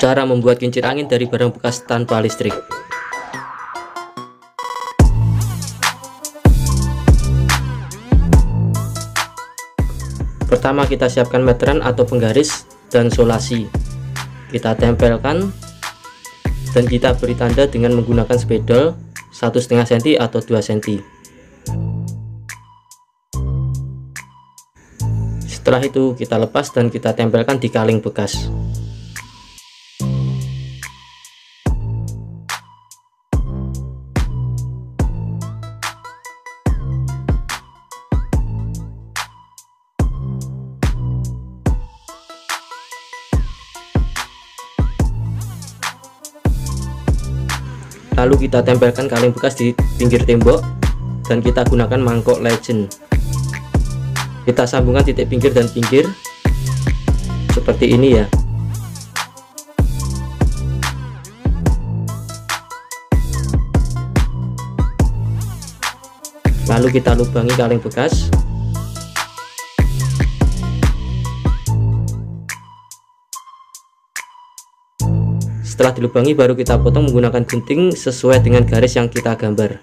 Cara membuat kincir angin dari barang bekas tanpa listrik. Pertama, kita siapkan meteran atau penggaris dan solasi. Kita tempelkan dan kita beri tanda dengan menggunakan spidol 1,5 cm atau 2 cm. Setelah itu kita lepas dan kita tempelkan di kaleng bekas. Lalu kita tempelkan kaleng bekas di pinggir tembok dan kita gunakan mangkok legend. Kita sambungkan titik pinggir dan pinggir seperti ini ya. Lalu kita lubangi kaleng bekas. Setelah dilubangi baru kita potong menggunakan gunting sesuai dengan garis yang kita gambar.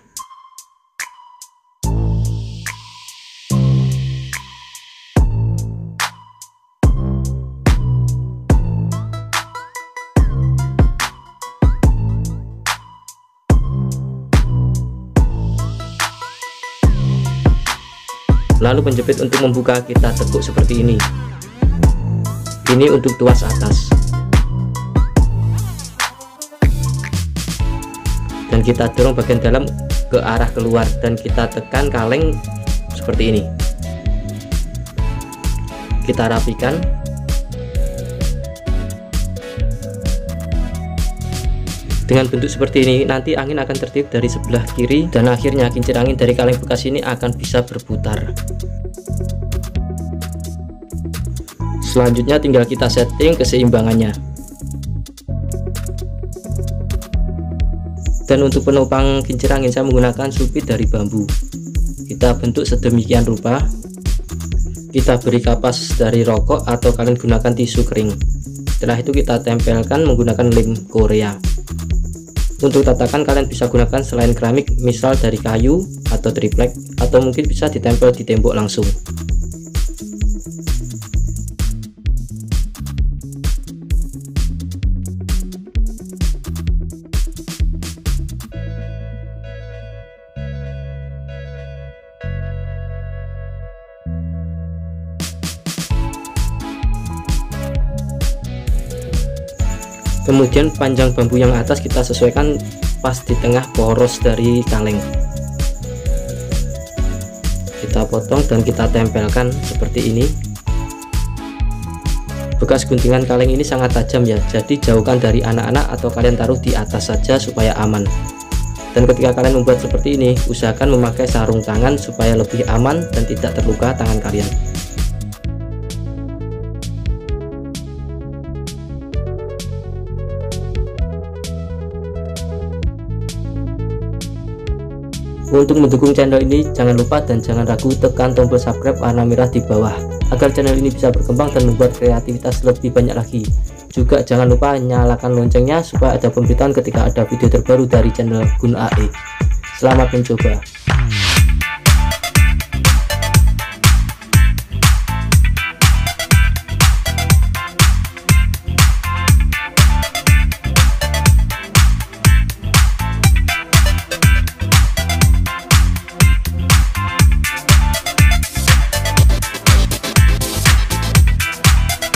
Lalu penjepit untuk membuka kita tekuk seperti ini. Ini untuk tuas atas. Dan kita dorong bagian dalam ke arah keluar dan kita tekan kaleng seperti ini. Kita rapikan. Dengan bentuk seperti ini nanti angin akan tertiup dari sebelah kiri dan akhirnya kincir angin dari kaleng bekas ini akan bisa berputar. Selanjutnya tinggal kita setting keseimbangannya. Dan untuk penopang kincir angin saya menggunakan supit dari bambu. Kita bentuk sedemikian rupa. Kita beri kapas dari rokok atau kalian gunakan tisu kering. Setelah itu kita tempelkan menggunakan lem Korea. Untuk tatakan kalian bisa gunakan selain keramik, misal dari kayu atau triplek, atau mungkin bisa ditempel di tembok langsung. Kemudian panjang bambu yang atas kita sesuaikan pas di tengah poros dari kaleng. Kita potong dan kita tempelkan seperti ini. Bekas guntingan kaleng ini sangat tajam ya, jadi jauhkan dari anak-anak atau kalian taruh di atas saja supaya aman. Dan ketika kalian membuat seperti ini, usahakan memakai sarung tangan supaya lebih aman dan tidak terluka tangan kalian. Untuk mendukung channel ini jangan lupa dan jangan ragu tekan tombol subscribe warna merah di bawah agar channel ini bisa berkembang dan membuat kreativitas lebih banyak lagi. Juga jangan lupa nyalakan loncengnya supaya ada pemberitahuan ketika ada video terbaru dari channel Gun AE. Selamat mencoba.